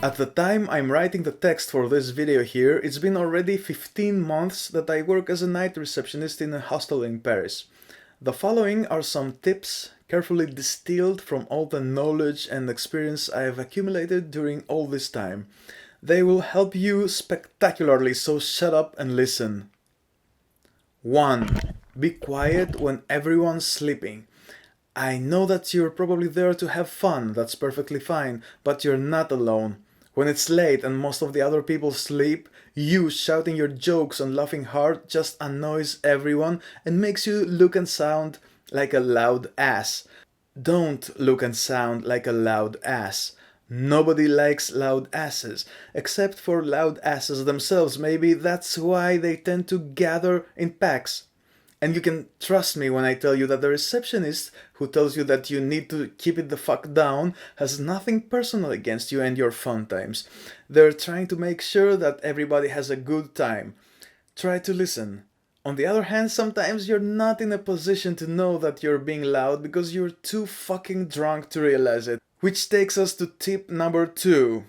At the time I'm writing the text for this video here, it's been already 15 months that I work as a night receptionist in a hostel in Paris. The following are some tips, carefully distilled from all the knowledge and experience I have accumulated during all this time. They will help you spectacularly, so shut up and listen. 1. Be quiet when everyone's sleeping. I know that you're probably there to have fun, that's perfectly fine, but you're not alone. When it's late and most of the other people sleep, you shouting your jokes and laughing hard just annoys everyone and makes you look and sound like a loud ass. Don't look and sound like a loud ass. Nobody likes loud asses, except for loud asses themselves. Maybe that's why they tend to gather in packs. And you can trust me when I tell you that the receptionist who tells you that you need to keep it the fuck down has nothing personal against you and your fun times. They're trying to make sure that everybody has a good time. Try to listen. On the other hand, sometimes you're not in a position to know that you're being loud because you're too fucking drunk to realize it. Which takes us to tip number 2.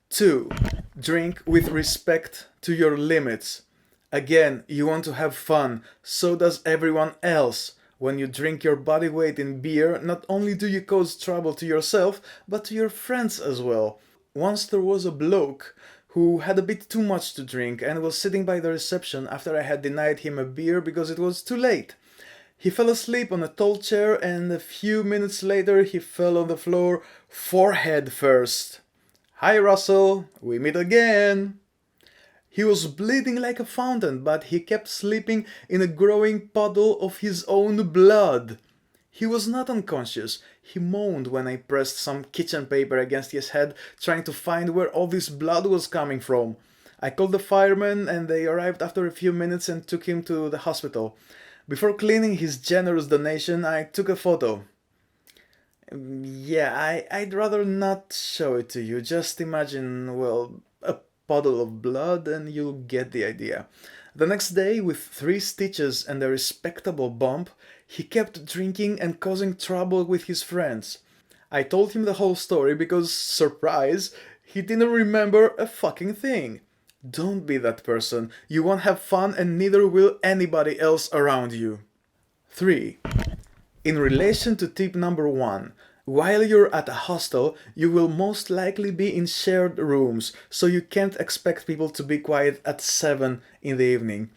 2. Drink with respect to your limits. Again, you want to have fun, so does everyone else. When you drink your body weight in beer, not only do you cause trouble to yourself, but to your friends as well. Once there was a bloke who had a bit too much to drink and was sitting by the reception after I had denied him a beer because it was too late. He fell asleep on a tall chair and a few minutes later he fell on the floor forehead first. Hi Russell, we meet again. He was bleeding like a fountain, but he kept sleeping in a growing puddle of his own blood. He was not unconscious. He moaned when I pressed some kitchen paper against his head, trying to find where all this blood was coming from. I called the firemen and they arrived after a few minutes and took him to the hospital. Before cleaning his generous donation, I took a photo. Yeah, I'd rather not show it to you. Just imagine, well, a puddle of blood and you'll get the idea. The next day, with 3 stitches and a respectable bump, he kept drinking and causing trouble with his friends. I told him the whole story because, surprise, he didn't remember a fucking thing. Don't be that person. You won't have fun and neither will anybody else around you. 3. In relation to tip number 1, while you're at a hostel, you will most likely be in shared rooms, so you can't expect people to be quiet at 7 in the evening.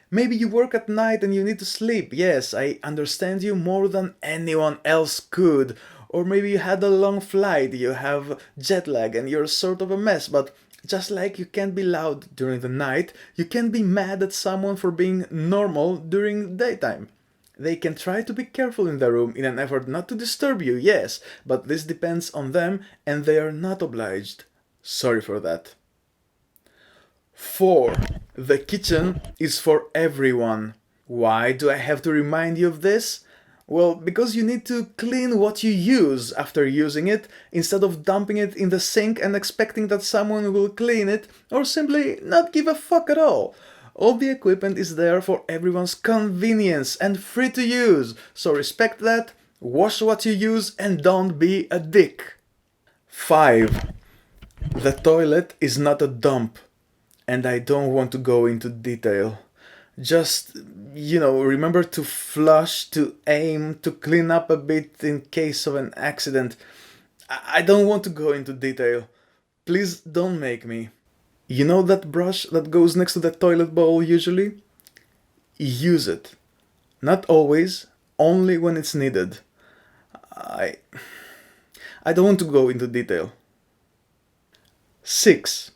Maybe you work at night and you need to sleep. Yes, I understand you more than anyone else could. Or maybe you had a long flight, you have jet lag and you're sort of a mess, but just like you can't be loud during the night, you can't be mad at someone for being normal during daytime. They can try to be careful in their room in an effort not to disturb you, yes, but this depends on them and they are not obliged. Sorry for that. 4. The kitchen is for everyone. Why do I have to remind you of this? Well, because you need to clean what you use after using it, instead of dumping it in the sink and expecting that someone will clean it, or simply not give a fuck at all. All the equipment is there for everyone's convenience and free to use, so respect that, wash what you use and don't be a dick. 5. The toilet is not a dump, and I don't want to go into detail. Just, remember to flush, to aim, to clean up a bit in case of an accident. I don't want to go into detail. Please don't make me. You know that brush that goes next to the toilet bowl usually? Use it. Not always, only when it's needed. I don't want to go into detail. 6.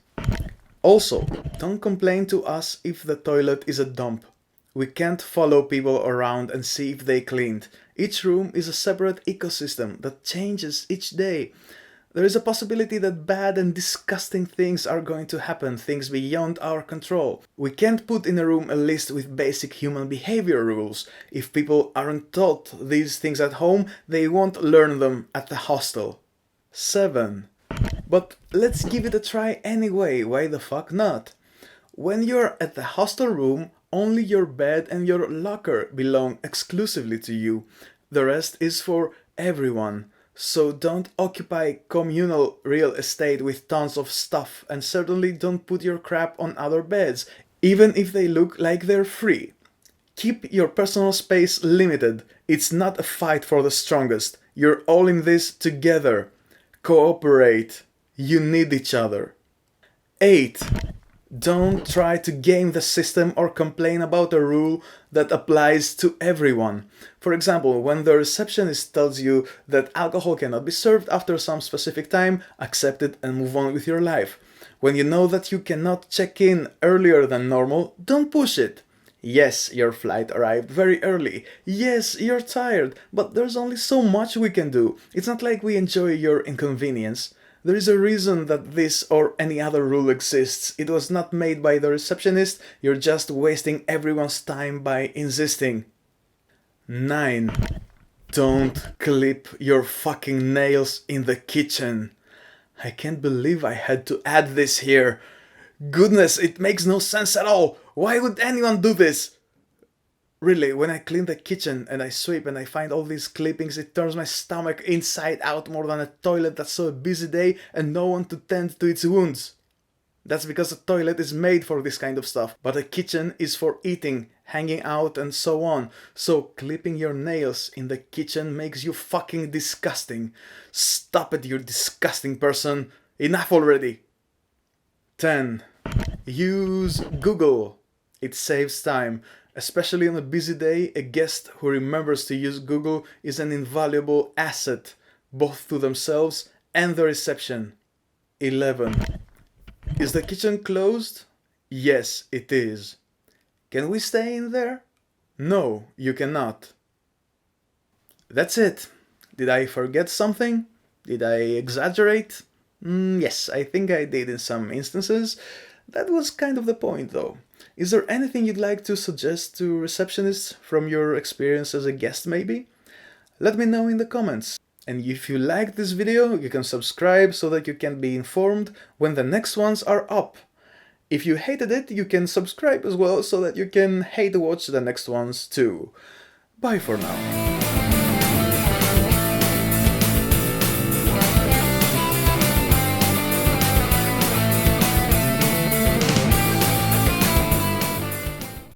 Also, don't complain to us if the toilet is a dump. We can't follow people around and see if they cleaned. Each room is a separate ecosystem that changes each day. There is a possibility that bad and disgusting things are going to happen, things beyond our control. We can't put in a room a list with basic human behavior rules. If people aren't taught these things at home, they won't learn them at the hostel. 7. But let's give it a try anyway, why the fuck not? When you're at the hostel room, only your bed and your locker belong exclusively to you. The rest is for everyone. So don't occupy communal real estate with tons of stuff, and certainly don't put your crap on other beds, even if they look like they're free. Keep your personal space limited. It's not a fight for the strongest. You're all in this together. Cooperate. You need each other. 8. Don't try to game the system or complain about a rule that applies to everyone. For example, when the receptionist tells you that alcohol cannot be served after some specific time, accept it and move on with your life. When you know that you cannot check in earlier than normal, don't push it. Yes, your flight arrived very early. Yes, you're tired, but there's only so much we can do. It's not like we enjoy your inconvenience. There is a reason that this or any other rule exists. It was not made by the receptionist, you're just wasting everyone's time by insisting. 9. Don't clip your fucking nails in the kitchen. I can't believe I had to add this here. Goodness, it makes no sense at all. Why would anyone do this? Really, when I clean the kitchen and I sweep and I find all these clippings, it turns my stomach inside out more than a toilet that saw a busy day and no one to tend to its wounds. That's because a toilet is made for this kind of stuff, but a kitchen is for eating, hanging out and so on. So clipping your nails in the kitchen makes you fucking disgusting. Stop it, you disgusting person. Enough already. 10. Use Google. It saves time. Especially on a busy day, a guest who remembers to use Google is an invaluable asset, both to themselves and the reception. 11. Is the kitchen closed? Yes, it is. Can we stay in there? No, you cannot. That's it. Did I forget something? Did I exaggerate? Yes, I think I did in some instances. That was kind of the point though. Is there anything you'd like to suggest to receptionists from your experience as a guest maybe? Let me know in the comments. And if you liked this video, you can subscribe so that you can be informed when the next ones are up. If you hated it, you can subscribe as well so that you can hate watch the next ones too. Bye for now.